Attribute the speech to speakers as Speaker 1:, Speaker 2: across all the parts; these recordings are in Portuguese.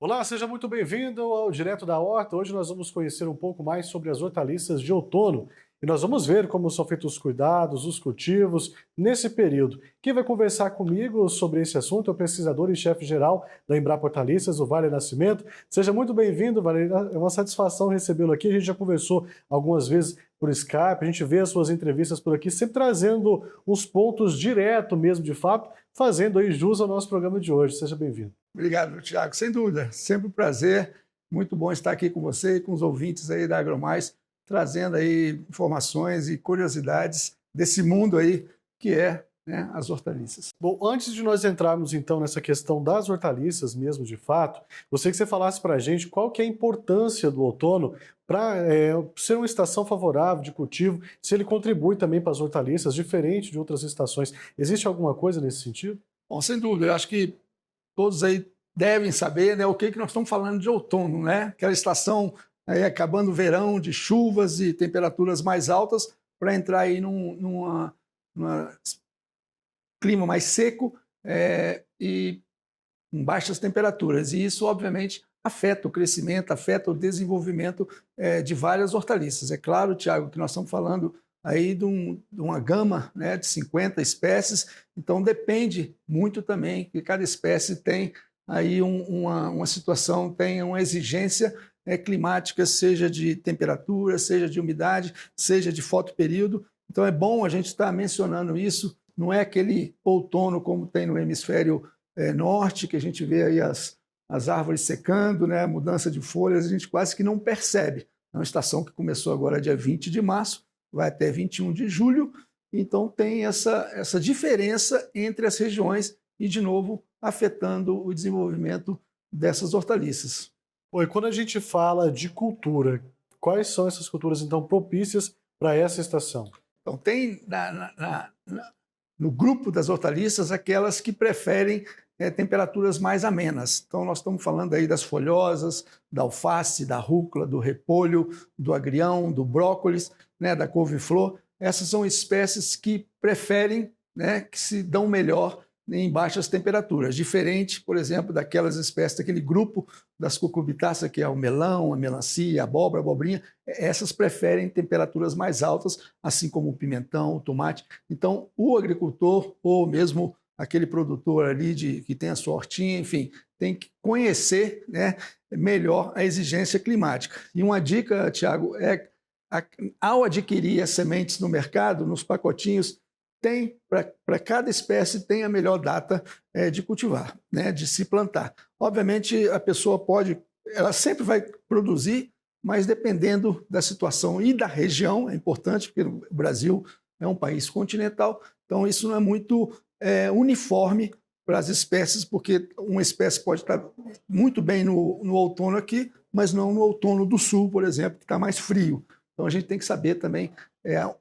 Speaker 1: Olá, seja muito bem-vindo ao Direto da Horta. Hoje nós vamos conhecer um pouco mais sobre as hortaliças de outono e nós vamos ver como são feitos os cuidados, os cultivos nesse período. Quem vai conversar comigo sobre esse assunto é o pesquisador e chefe-geral da Embrapa Hortaliças, o Walley Nascimento. Seja muito bem-vindo, Walley. É uma satisfação recebê-lo aqui. A gente já conversou algumas vezes por Skype, a gente vê as suas entrevistas por aqui, sempre trazendo uns pontos direto mesmo, de fato, fazendo aí jus ao nosso programa de hoje. Seja bem-vindo.
Speaker 2: Obrigado, Tiago. Sem dúvida, sempre um prazer. Muito bom estar aqui com você e com os ouvintes aí da AgroMais, trazendo aí informações e curiosidades desse mundo aí que é, né, as hortaliças.
Speaker 1: Bom, antes de nós entrarmos então nessa questão das hortaliças mesmo de fato, gostaria que você falasse para a gente qual que é a importância do outono para ser uma estação favorável de cultivo, se ele contribui também para as hortaliças, diferente de outras estações. Existe alguma coisa nesse sentido?
Speaker 2: Bom, sem dúvida, eu acho que todos aí devem saber, né, o que nós estamos falando de outono, né? Aquela estação aí acabando o verão, de chuvas e temperaturas mais altas, para entrar aí num clima mais seco e com baixas temperaturas. E isso, obviamente, afeta o crescimento, afeta o desenvolvimento de várias hortaliças. É claro, Tiago, que nós estamos falando aí de uma gama, né, de 50 espécies, então depende muito também que cada espécie tem aí uma situação, tem uma exigência climática, seja de temperatura, seja de umidade, seja de fotoperíodo. Então é bom a gente estar mencionando isso, não é aquele outono como tem no hemisfério norte, que a gente vê aí as árvores secando, né, a mudança de folhas, a gente quase que não percebe. É uma estação que começou agora dia 20 de março, vai até 21 de julho, então tem essa diferença entre as regiões e, de novo, afetando o desenvolvimento dessas hortaliças.
Speaker 1: Oi, quando a gente fala de cultura, quais são essas culturas, então, propícias para essa estação?
Speaker 2: Então, tem no grupo das hortaliças aquelas que preferem temperaturas mais amenas. Então, nós estamos falando aí das folhosas, da alface, da rúcula, do repolho, do agrião, do brócolis, né, da couve-flor. Essas são espécies que preferem, né, que se dão melhor em baixas temperaturas, diferente, por exemplo, daquelas espécies, daquele grupo das cucurbitáceas, que é o melão, a melancia, a abóbora, a abobrinha. Essas preferem temperaturas mais altas, assim como o pimentão, o tomate. Então, o agricultor, ou mesmo aquele produtor ali que tem a sua hortinha, enfim, tem que conhecer, né, melhor a exigência climática. E uma dica, Tiago, ao adquirir as sementes no mercado, nos pacotinhos, tem para cada espécie tem a melhor data de cultivar, né, de se plantar. Obviamente, a pessoa ela sempre vai produzir, mas dependendo da situação e da região, é importante, porque o Brasil é um país continental, então isso não é muito uniforme para as espécies, porque uma espécie pode estar muito bem no outono aqui, mas não no outono do sul, por exemplo, que está mais frio. Então a gente tem que saber também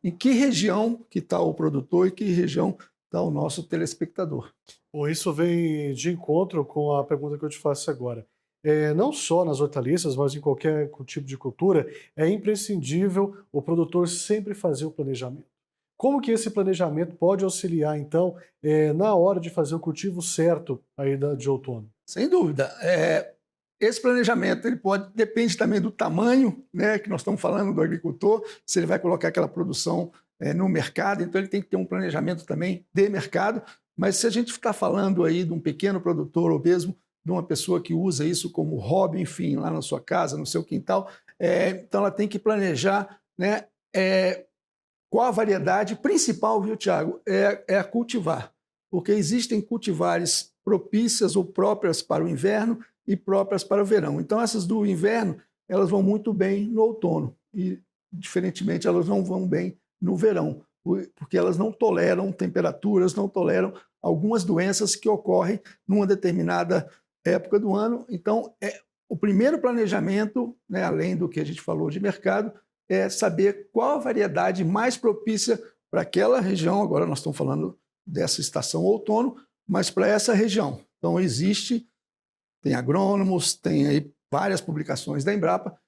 Speaker 2: em que região que está o produtor e que região está o nosso telespectador.
Speaker 1: Bom, isso vem de encontro com a pergunta que eu te faço agora. Não só nas hortaliças, mas em qualquer tipo de cultura, é imprescindível o produtor sempre fazer o planejamento. Como que esse planejamento pode auxiliar, então, na hora de fazer o cultivo certo aí de outono?
Speaker 2: Sem dúvida. Esse planejamento depende também do tamanho, né, que nós estamos falando do agricultor, se ele vai colocar aquela produção no mercado, então ele tem que ter um planejamento também de mercado, mas se a gente está falando aí de um pequeno produtor ou mesmo de uma pessoa que usa isso como hobby, enfim, lá na sua casa, no seu quintal, então ela tem que planejar, né, qual a variedade principal, viu, Tiago, é a cultivar, porque existem cultivares propícias ou próprias para o inverno e próprias para o verão. Então, essas do inverno, elas vão muito bem no outono e, diferentemente, elas não vão bem no verão, porque elas não toleram temperaturas, não toleram algumas doenças que ocorrem numa determinada época do ano. Então, o primeiro planejamento, né, além do que a gente falou de mercado, é saber qual a variedade mais propícia para aquela região. Agora nós estamos falando dessa estação outono, mas para essa região. Então, tem agrônomos, tem aí várias publicações da Embrapa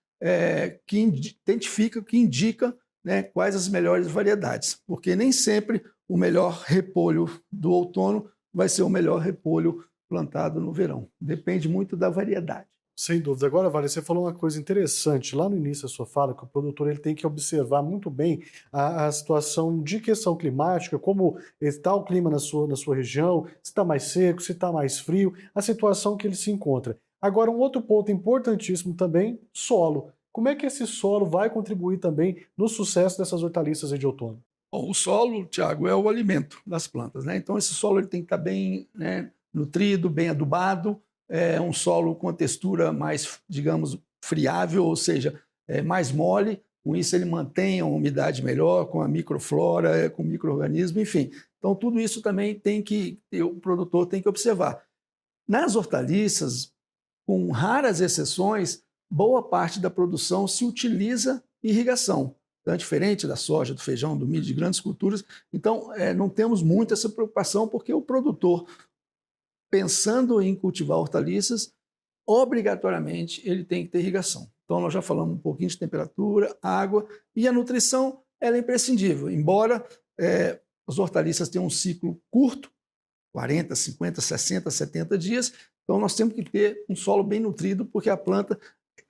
Speaker 2: que identificam, que indicam, né, quais as melhores variedades, porque nem sempre o melhor repolho do outono vai ser o melhor repolho plantado no verão. Depende muito da variedade.
Speaker 1: Sem dúvida. Agora, Vale, você falou uma coisa interessante lá no início da sua fala, que o produtor ele tem que observar muito bem a situação de questão climática, como está o clima na sua região, se está mais seco, se está mais frio, a situação que ele se encontra. Agora, um outro ponto importantíssimo também, solo. Como é que esse solo vai contribuir também no sucesso dessas hortaliças aí de outono?
Speaker 2: Bom, o solo, Tiago, é o alimento das plantas, né? Então, esse solo ele tem que estar bem, né, nutrido, bem adubado, é um solo com a textura mais, digamos, friável, ou seja, mais mole. Com isso, ele mantém a umidade melhor, com a microflora, com o micro-organismo, enfim. Então, tudo isso também o produtor tem que observar. Nas hortaliças, com raras exceções, boa parte da produção se utiliza irrigação. Então, é diferente da soja, do feijão, do milho, de grandes culturas. Então, não temos muito essa preocupação, porque o produtor, pensando em cultivar hortaliças, obrigatoriamente ele tem que ter irrigação. Então, nós já falamos um pouquinho de temperatura, água, e a nutrição ela é imprescindível. Embora as hortaliças tenham um ciclo curto, 40, 50, 60, 70 dias, então nós temos que ter um solo bem nutrido, porque a planta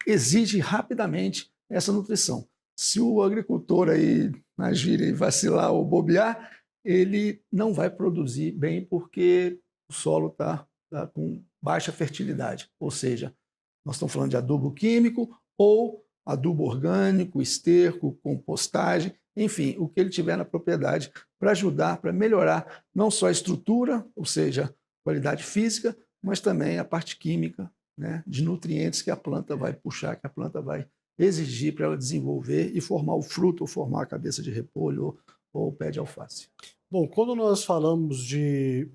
Speaker 2: exige rapidamente essa nutrição. Se o agricultor aí na gíria vacilar ou bobear, ele não vai produzir bem, porque o solo está com baixa fertilidade. Ou seja, nós estamos falando de adubo químico ou adubo orgânico, esterco, compostagem, enfim, o que ele tiver na propriedade para ajudar, para melhorar não só a estrutura, ou seja, qualidade física, mas também a parte química, né, de nutrientes que a planta vai puxar, que a planta vai exigir para ela desenvolver e formar o fruto, ou formar a cabeça de repolho ou o pé de alface.
Speaker 1: Bom, quando nós falamos de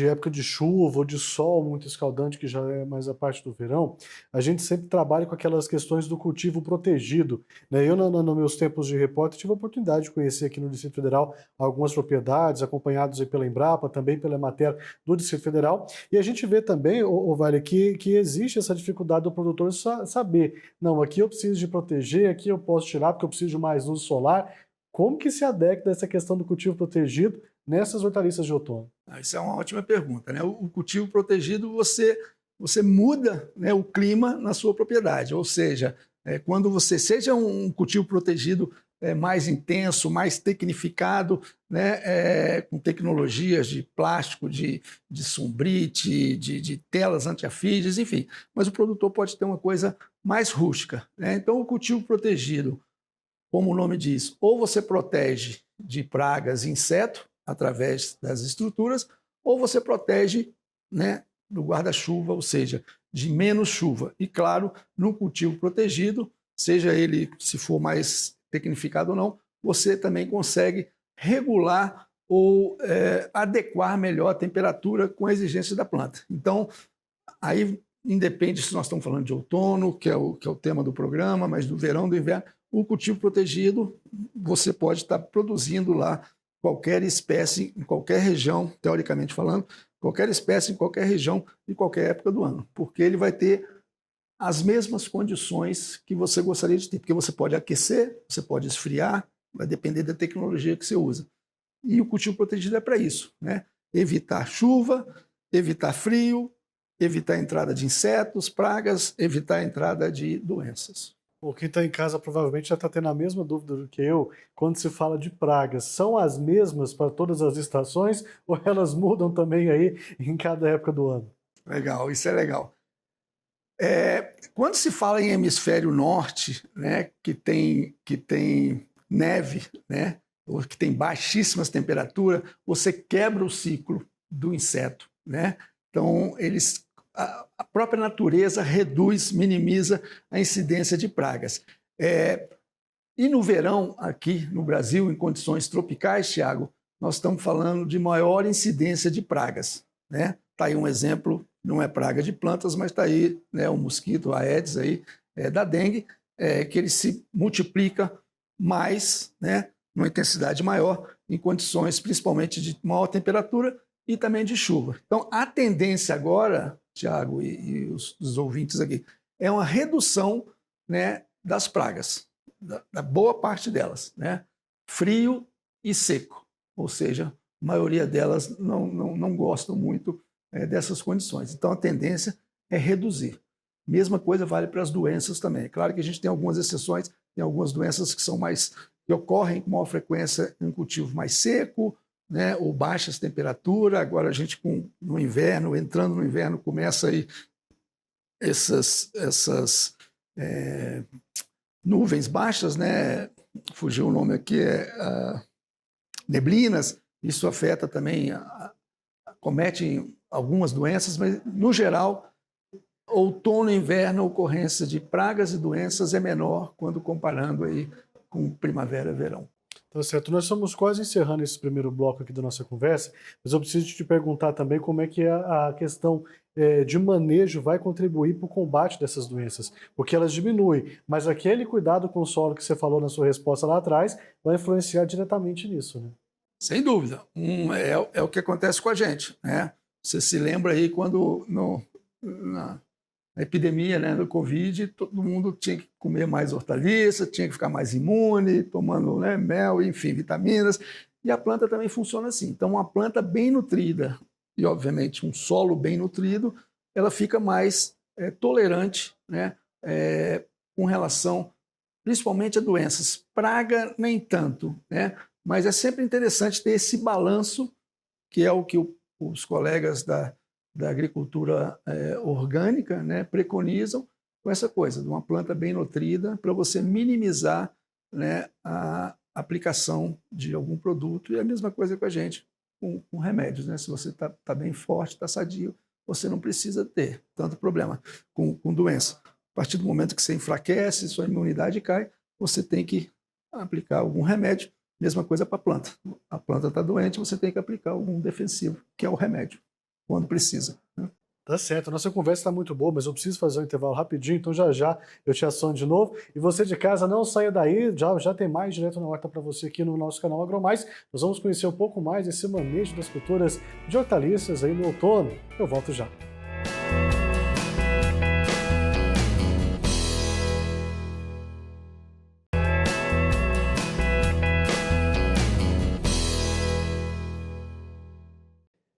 Speaker 1: época de chuva ou de sol muito escaldante, que já é mais a parte do verão, a gente sempre trabalha com aquelas questões do cultivo protegido, né? Eu, nos meus tempos de repórter, tive a oportunidade de conhecer aqui no Distrito Federal algumas propriedades, acompanhados aí pela Embrapa, também pela Emater do Distrito Federal, e a gente vê também, Vale, que existe essa dificuldade do produtor saber, não, aqui eu preciso de proteger, aqui eu posso tirar porque eu preciso de mais luz solar. Como que se adequa essa questão do cultivo protegido nessas hortaliças de outono?
Speaker 2: Isso é uma ótima pergunta, né? O cultivo protegido, você muda, né, o clima na sua propriedade, ou seja, quando você seja um cultivo protegido mais intenso, mais tecnificado, né, com tecnologias de plástico, de sombrite, de telas antiafídeis, enfim. Mas o produtor pode ter uma coisa mais rústica, né? Então, o cultivo protegido, como o nome diz, ou você protege de pragas e insetos através das estruturas, ou você protege, né, do guarda-chuva, ou seja, de menos chuva. E, claro, no cultivo protegido, seja ele se for mais tecnificado ou não, você também consegue regular ou adequar melhor a temperatura com a exigência da planta. Então, aí independe se nós estamos falando de outono, que é o tema do programa, mas do verão, do inverno, o cultivo protegido, você pode estar produzindo lá qualquer espécie, em qualquer região, teoricamente falando, qualquer espécie em qualquer região, de qualquer época do ano, porque ele vai ter as mesmas condições que você gostaria de ter, porque você pode aquecer, você pode esfriar, vai depender da tecnologia que você usa. E o cultivo protegido é para isso, né? Evitar chuva, evitar frio, evitar a entrada de insetos, pragas, evitar a entrada de doenças.
Speaker 1: Bom, quem está em casa provavelmente já está tendo a mesma dúvida do que eu quando se fala de pragas. São as mesmas para todas as estações ou elas mudam também aí em cada época do ano?
Speaker 2: Legal, isso é legal. Quando se fala em hemisfério norte, né, que tem neve, né, ou que tem baixíssimas temperaturas, você quebra o ciclo do inseto, né? Então, a própria natureza reduz, minimiza a incidência de pragas. E no verão, aqui no Brasil, em condições tropicais, Thiago, nós estamos falando de maior incidência de pragas, né? Está aí um exemplo, não é praga de plantas, mas está aí, né, o mosquito, a Aedes aí, da dengue, que ele se multiplica mais, né, numa intensidade maior, em condições principalmente de maior temperatura e também de chuva. Então, a tendência agora, Tiago e os ouvintes aqui, é uma redução, né, das pragas, da boa parte delas, né? Frio e seco, ou seja, a maioria delas não gostam muito dessas condições. Então, a tendência é reduzir. Mesma coisa vale para as doenças também. É claro que a gente tem algumas exceções, tem algumas doenças que ocorrem com maior frequência em cultivo mais seco, né, ou baixas temperaturas. Agora a gente no inverno, entrando no inverno, começa aí essas nuvens baixas, né? Fugiu o nome aqui, neblinas. Isso afeta também, comete algumas doenças, mas no geral, outono e inverno, a ocorrência de pragas e doenças é menor quando comparando aí com primavera e verão.
Speaker 1: Tá certo. Nós estamos quase encerrando esse primeiro bloco aqui da nossa conversa, mas eu preciso te perguntar também como é que a questão de manejo vai contribuir para o combate dessas doenças, porque elas diminuem, mas aquele cuidado com o solo que você falou na sua resposta lá atrás vai influenciar diretamente nisso, né?
Speaker 2: Sem dúvida. É o que acontece com a gente, né? Você se lembra aí quando na epidemia, né, do Covid, todo mundo tinha que comer mais hortaliça, tinha que ficar mais imune, tomando, né, mel, enfim, vitaminas. E a planta também funciona assim. Então, uma planta bem nutrida e, obviamente, um solo bem nutrido, ela fica mais tolerante, né, com relação, principalmente a doenças. Praga, nem tanto, né? Mas é sempre interessante ter esse balanço, que é o que os colegas da agricultura orgânica, né, preconizam, com essa coisa de uma planta bem nutrida para você minimizar, né, a aplicação de algum produto. E a mesma coisa com a gente, com remédios, né? Se você está bem forte, está sadio, você não precisa ter tanto problema com doença. A partir do momento que você enfraquece, sua imunidade cai, você tem que aplicar algum remédio. Mesma coisa para a planta. A planta está doente, você tem que aplicar algum defensivo, que é o remédio, quando precisa, né?
Speaker 1: Tá certo, a nossa conversa está muito boa, mas eu preciso fazer um intervalo rapidinho, então já já eu te aciono de novo. E você de casa, não saia daí, já tem mais Direto na Horta para você aqui no nosso canal AgroMais. Nós vamos conhecer um pouco mais desse manejo das culturas de hortaliças aí no outono. Eu volto já.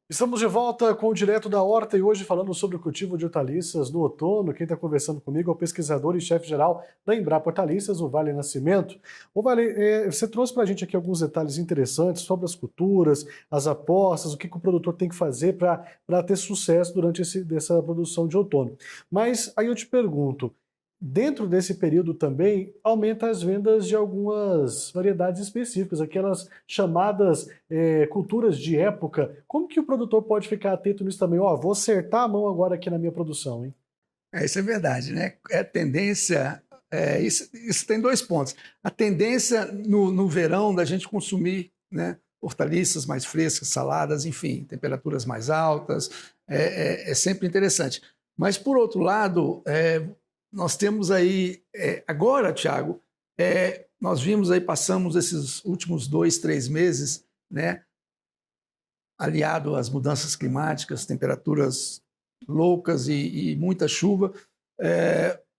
Speaker 1: Estamos de volta com o Direto da Horta e hoje falando sobre o cultivo de hortaliças no outono. Quem está conversando comigo é o pesquisador e chefe-geral da Embrapa Hortaliças, o Wally Nascimento. Ô Wally, você trouxe para a gente aqui alguns detalhes interessantes sobre as culturas, as apostas, o que o produtor tem que fazer para ter sucesso durante essa produção de outono. Mas aí eu te pergunto, dentro desse período também aumenta as vendas de algumas variedades específicas, aquelas chamadas culturas de época. Como que o produtor pode ficar atento nisso também? Ó, vou acertar a mão agora aqui na minha produção, hein?
Speaker 2: Isso é verdade, né? É tendência. Isso tem dois pontos. A tendência no verão da gente consumir, né, hortaliças mais frescas, saladas, enfim, temperaturas mais altas, é sempre interessante. Mas, por outro lado, nós temos aí, agora, Thiago, nós vimos aí, passamos esses últimos 2, 3 meses, né, aliado às mudanças climáticas, temperaturas loucas e muita chuva,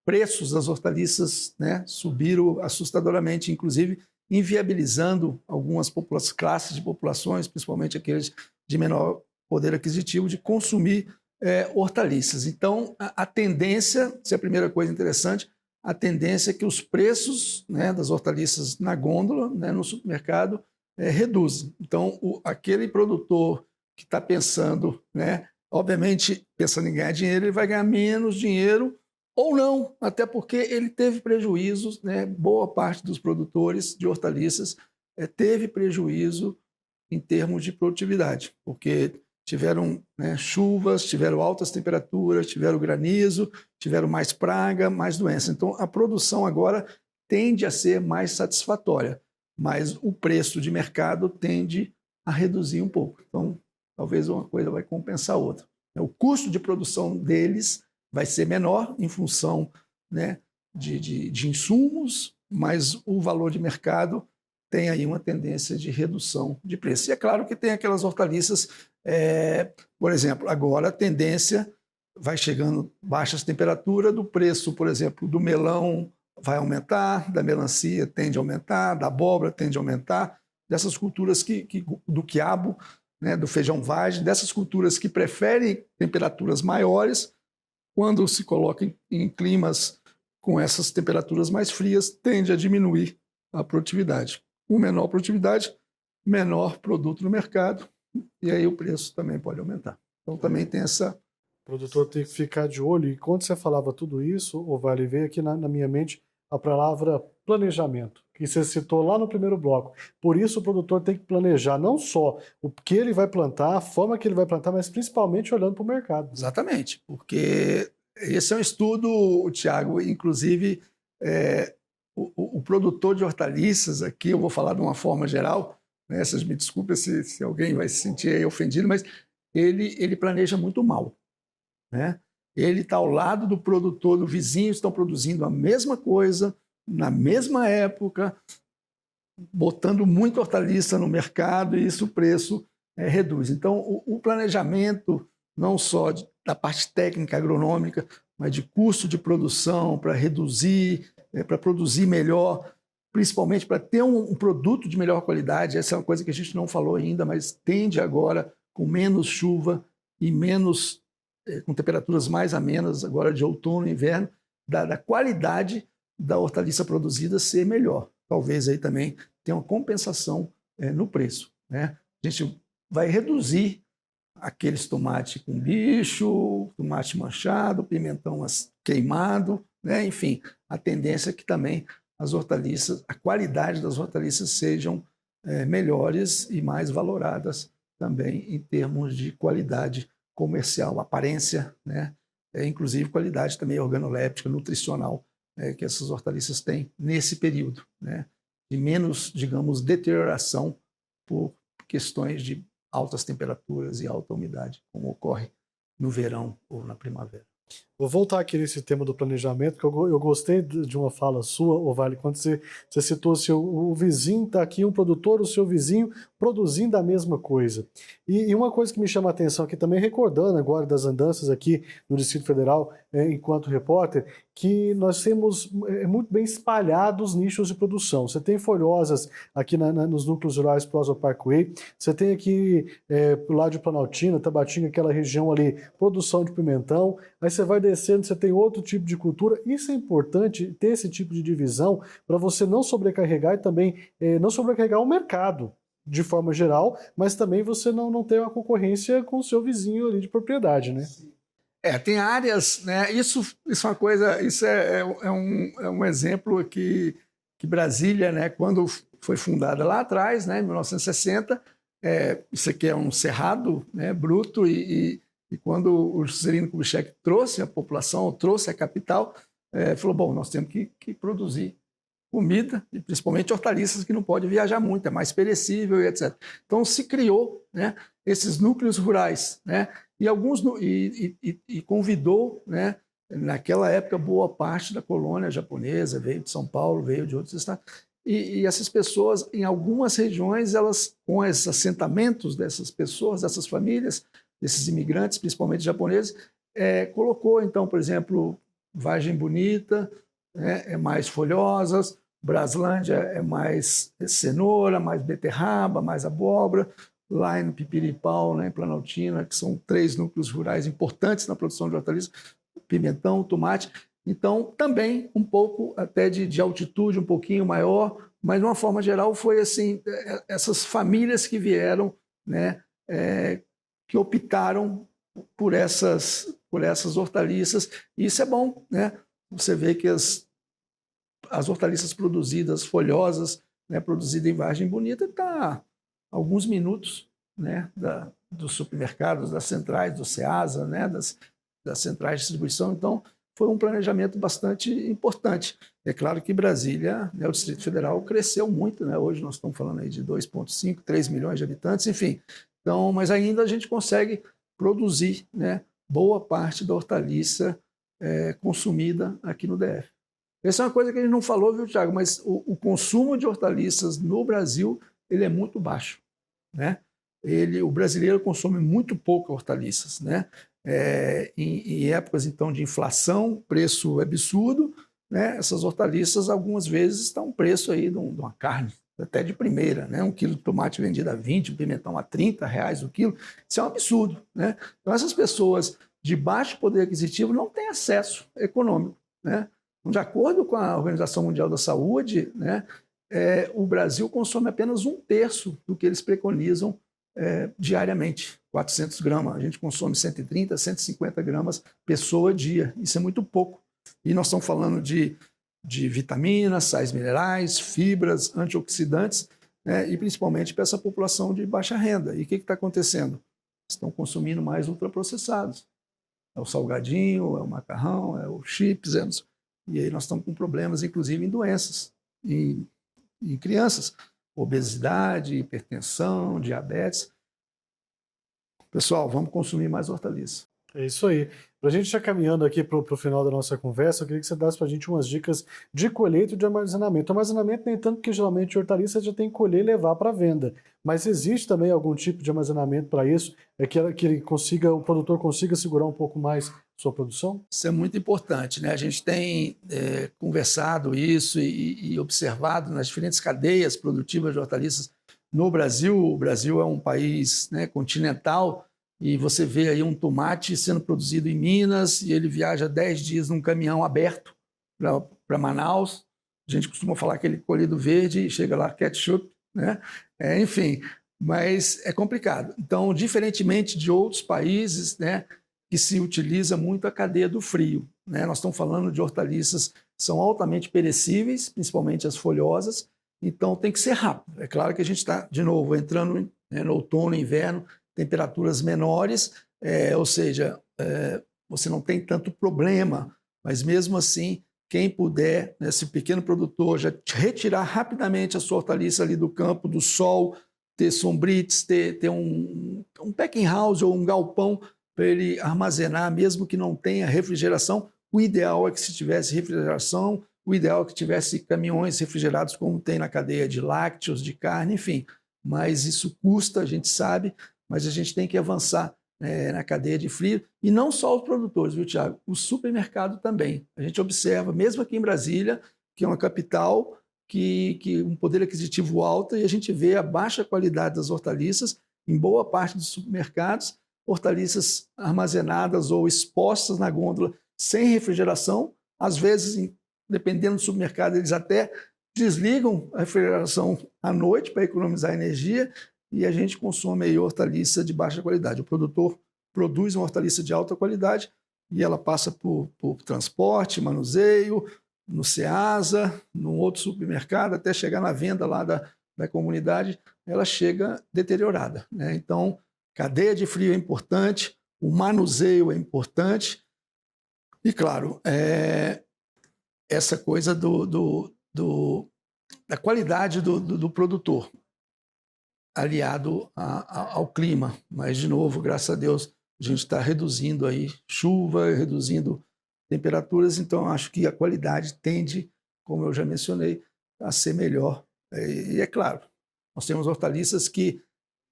Speaker 2: preços das hortaliças, né, subiram assustadoramente, inclusive inviabilizando algumas classes de populações, principalmente aqueles de menor poder aquisitivo, de consumir hortaliças. Então, a tendência, se é a primeira coisa interessante, a tendência é que os preços, né, das hortaliças na gôndola, né, no supermercado, reduzem. Então, aquele produtor que está pensando, né, obviamente, pensando em ganhar dinheiro, ele vai ganhar menos dinheiro ou não, até porque ele teve prejuízos, né, boa parte dos produtores de hortaliças teve prejuízo em termos de produtividade, porque tiveram, né, chuvas, tiveram altas temperaturas, tiveram granizo, tiveram mais praga, mais doença. Então, a produção agora tende a ser mais satisfatória, mas o preço de mercado tende a reduzir um pouco. Então, talvez uma coisa vai compensar a outra. O custo de produção deles vai ser menor em função, né, de insumos, mas o valor de mercado tem aí uma tendência de redução de preço. E é claro que tem aquelas hortaliças, por exemplo, agora a tendência vai chegando baixas temperaturas, do preço, por exemplo, do melão vai aumentar, da melancia tende a aumentar, da abóbora tende a aumentar, dessas culturas do quiabo, né, do feijão vagem, dessas culturas que preferem temperaturas maiores, quando se coloca em climas com essas temperaturas mais frias, tende a diminuir a produtividade. Com menor produtividade, menor produto no mercado, e aí o preço também pode aumentar. Então também tem essa...
Speaker 1: O produtor tem que ficar de olho. E quando você falava tudo isso, Vale, veio aqui na minha mente a palavra planejamento, que você citou lá no primeiro bloco. Por isso o produtor tem que planejar não só o que ele vai plantar, a forma que ele vai plantar, mas principalmente olhando para o mercado.
Speaker 2: Exatamente, porque esse é um estudo, Tiago, inclusive o produtor de hortaliças, aqui eu vou falar de uma forma geral, né, vocês me desculpem se alguém vai se sentir ofendido, mas ele planeja muito mal, né? Ele está ao lado do produtor, do vizinho, estão produzindo a mesma coisa, na mesma época, botando muita hortaliça no mercado e isso o preço reduz. Então, o planejamento, não só da parte técnica agronômica, mas de custo de produção, para reduzir, para produzir melhor, principalmente para ter um produto de melhor qualidade. Essa é uma coisa que a gente não falou ainda, mas tende agora, com menos chuva e menos... com temperaturas mais amenas agora de outono e inverno, da qualidade da hortaliça produzida ser melhor. Talvez aí também tenha uma compensação no preço, né? A gente vai reduzir aqueles tomates com bicho, tomate manchado, pimentão queimado, né? Enfim, a tendência é que também as hortaliças, a qualidade das hortaliças sejam melhores e mais valoradas também em termos de qualidade comercial, aparência, né? Inclusive qualidade também organoléptica, nutricional, que essas hortaliças têm nesse período, né? De menos, digamos, deterioração por questões de altas temperaturas e alta umidade, como ocorre no verão ou na primavera.
Speaker 1: Vou voltar aqui nesse tema do planejamento, porque eu gostei de uma fala sua, Vale, quando você citou o vizinho está aqui, um produtor, o seu vizinho produzindo a mesma coisa. E uma coisa que me chama a atenção aqui também, recordando agora das andanças aqui no Distrito Federal, enquanto repórter, que nós temos muito bem espalhados nichos de produção. Você tem folhosas aqui nos núcleos rurais próximo ao Parkway, você tem aqui pro lado de Planaltina, Tabatinga, aquela região ali, produção de pimentão, aí você vai descendo, você tem outro tipo de cultura. Isso é importante, ter esse tipo de divisão, para você não sobrecarregar e também não sobrecarregar o mercado, de forma geral, mas também você não ter uma concorrência com o seu vizinho ali de propriedade, né?
Speaker 2: Tem áreas, né? Isso é uma coisa, isso é um exemplo que Brasília, né, quando foi fundada lá atrás, né, em 1960, isso aqui é um cerrado, né, bruto, e quando o Juscelino Kubitschek trouxe a população, trouxe a capital, falou, bom, nós temos que produzir comida, e principalmente hortaliças que não pode viajar muito, é mais perecível e etc. Então se criou, né, esses núcleos rurais, né, e convidou, né, naquela época boa parte da colônia japonesa veio de São Paulo, veio de outros estados, e essas pessoas, em algumas regiões, elas, com esses assentamentos dessas pessoas, dessas famílias, desses imigrantes, principalmente japoneses, colocou, então, por exemplo, Vargem Bonita, é mais folhosas, Braslândia é mais cenoura, mais beterraba, mais abóbora, lá no Pipiripau, né, em Planaltina, que são 3 núcleos rurais importantes na produção de hortaliças, pimentão, tomate. Então, também um pouco até de altitude, um pouquinho maior, mas de uma forma geral foi assim, essas famílias que vieram, né, que optaram por essas hortaliças, e isso é bom, né? Você vê que as hortaliças produzidas, folhosas, né, produzidas em Vargem Bonita, está a alguns minutos, né, dos supermercados, das centrais, do Ceasa, né, das centrais de distribuição. Então, foi um planejamento bastante importante. É claro que Brasília, né, o Distrito Federal, cresceu muito, né? Hoje nós estamos falando aí de 2,5, 3 milhões de habitantes, enfim. Então, mas ainda a gente consegue produzir, né, boa parte da hortaliça consumida aqui no DF. Essa é uma coisa que a gente não falou, viu, Thiago? Mas o consumo de hortaliças no Brasil ele é muito baixo, né? O brasileiro consome muito pouco hortaliças, né? Em épocas então de inflação, preço absurdo, né? Essas hortaliças algumas vezes estão um preço aí de uma carne até de primeira, né? 1 quilo de tomate vendido a 20, um pimentão a R$30 o quilo. Isso é um absurdo, né? Então essas pessoas de baixo poder aquisitivo não têm acesso econômico, né? De acordo com a Organização Mundial da Saúde, né, o Brasil consome apenas 1/3 do que eles preconizam diariamente, 400 gramas. A gente consome 130, 150 gramas pessoa dia. Isso é muito pouco. E nós estamos falando de vitaminas, sais minerais, fibras, antioxidantes, né, e principalmente para essa população de baixa renda. E o que está acontecendo? Estão consumindo mais ultraprocessados. É o salgadinho, é o macarrão, é o chips, e aí nós estamos com problemas, inclusive, em doenças, em crianças, obesidade, hipertensão, diabetes. Pessoal, vamos consumir mais hortaliça.
Speaker 1: É isso aí. Para a gente já caminhando aqui para o final da nossa conversa, eu queria que você desse para a gente umas dicas de colheita e de armazenamento. Armazenamento nem tanto, porque geralmente hortaliça já tem que colher e levar para venda. Mas existe também algum tipo de armazenamento para isso, que o produtor consiga segurar um pouco mais sua produção?
Speaker 2: Isso é muito importante, né? A gente tem conversado isso e observado nas diferentes cadeias produtivas de hortaliças no Brasil. O Brasil é um país, né, continental, e você vê aí um tomate sendo produzido em Minas e ele viaja 10 dias num caminhão aberto para Manaus. A gente costuma falar que ele colhido verde e chega lá ketchup, né? Enfim, mas é complicado. Então, diferentemente de outros países, né, que se utiliza muito a cadeia do frio, né? Nós estamos falando de hortaliças que são altamente perecíveis, principalmente as folhosas, então tem que ser rápido. É claro que a gente está, de novo, entrando no outono e inverno, temperaturas menores, ou seja, você não tem tanto problema, mas mesmo assim, quem puder, né, esse pequeno produtor, já retirar rapidamente a sua hortaliça ali do campo, do sol, ter sombrites, ter um packing house ou um galpão para ele armazenar, mesmo que não tenha refrigeração. O ideal é que se tivesse refrigeração, o ideal é que tivesse caminhões refrigerados, como tem na cadeia de lácteos, de carne, enfim. Mas isso custa, a gente sabe, mas a gente tem que avançar na cadeia de frio. E não só os produtores, viu, Tiago? O supermercado também. A gente observa, mesmo aqui em Brasília, que é uma capital, que um poder aquisitivo alto, e a gente vê a baixa qualidade das hortaliças em boa parte dos supermercados, hortaliças armazenadas ou expostas na gôndola sem refrigeração. Às vezes, dependendo do supermercado, eles até desligam a refrigeração à noite para economizar energia, e a gente consome aí hortaliça de baixa qualidade. O produtor produz uma hortaliça de alta qualidade e ela passa por transporte, manuseio, no Ceasa, num outro supermercado, até chegar na venda lá da comunidade, ela chega deteriorada, né? Então, cadeia de frio é importante, o manuseio é importante e, claro, essa coisa da qualidade do produtor, aliado ao clima. Mas, de novo, graças a Deus, a gente está reduzindo aí chuva, reduzindo temperaturas, então acho que a qualidade tende, como eu já mencionei, a ser melhor. E é claro, nós temos hortaliças que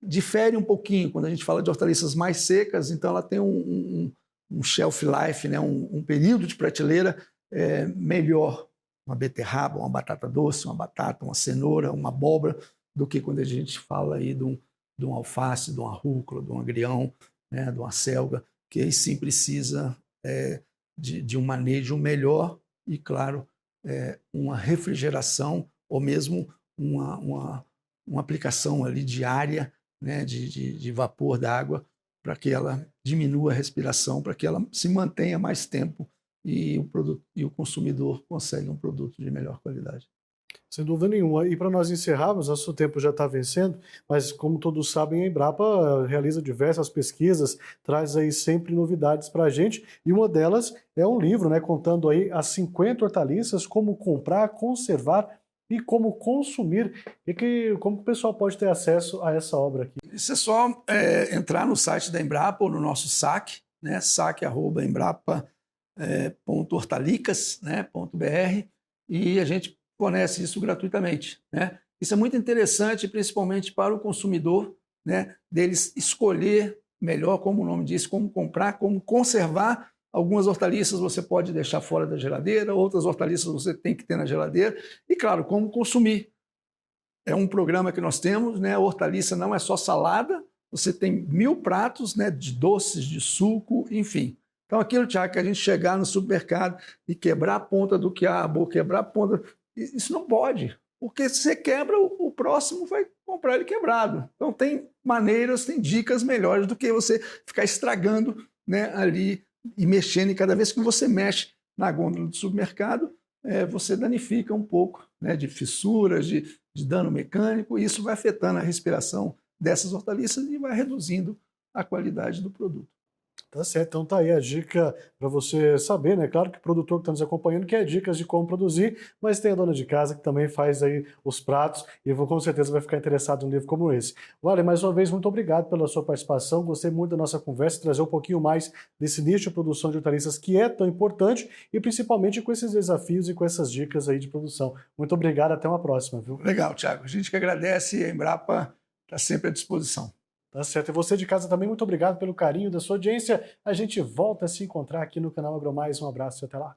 Speaker 2: diferem um pouquinho. Quando a gente fala de hortaliças mais secas, então ela tem um shelf life, né? um período de prateleira melhor. Uma beterraba, uma batata doce, uma batata, uma cenoura, uma abóbora, do que quando a gente fala aí de um alface, de uma rúcula, de um agrião, né? De uma selga, que aí sim precisa de um manejo melhor e, claro, uma refrigeração ou mesmo uma aplicação ali diária, né, de vapor d'água, para que ela diminua a respiração, para que ela se mantenha mais tempo e o consumidor consegue um produto de melhor qualidade.
Speaker 1: Sem dúvida nenhuma. E para nós encerrarmos, nosso tempo já está vencendo, mas como todos sabem, a Embrapa realiza diversas pesquisas, traz aí sempre novidades para a gente, e uma delas é um livro, né, contando aí as 50 hortaliças, como comprar, conservar e como consumir, e como o pessoal pode ter acesso a essa obra aqui.
Speaker 2: Isso é só entrar no site da Embrapa ou no nosso saque, né, saque@embrapa.hortalicas.br, e a gente fornece isso gratuitamente, né? Isso é muito interessante, principalmente para o consumidor, né, deles escolher melhor, como o nome diz, como comprar, como conservar. Algumas hortaliças você pode deixar fora da geladeira, outras hortaliças você tem que ter na geladeira, e claro, como consumir. É um programa que nós temos, né? A hortaliça não é só salada, você tem 1000 pratos, né, de doces, de suco, enfim. Então, aquilo, Tiago, que a gente chegar no supermercado e quebrar a ponta do quiabo, ou quebrar a ponta... Isso não pode, porque se você quebra, o próximo vai comprar ele quebrado. Então, tem maneiras, tem dicas melhores do que você ficar estragando, né, ali e mexendo. E cada vez que você mexe na gôndola do supermercado, você danifica um pouco, né, de fissuras, de dano mecânico, e isso vai afetando a respiração dessas hortaliças e vai reduzindo a qualidade do produto.
Speaker 1: Tá certo, então tá aí a dica para você saber, né? Claro que o produtor que está nos acompanhando quer dicas de como produzir, mas tem a dona de casa que também faz aí os pratos e com certeza vai ficar interessado num livro como esse. Vale, mais uma vez, muito obrigado pela sua participação, gostei muito da nossa conversa, trazer um pouquinho mais desse nicho de produção de hortaliças que é tão importante e principalmente com esses desafios e com essas dicas aí de produção. Muito obrigado, até uma próxima, viu?
Speaker 2: Legal, Tiago. A gente que agradece, a Embrapa está sempre à disposição.
Speaker 1: Tá certo. E você de casa também, muito obrigado pelo carinho da sua audiência. A gente volta a se encontrar aqui no canal AgroMais. Um abraço e até lá.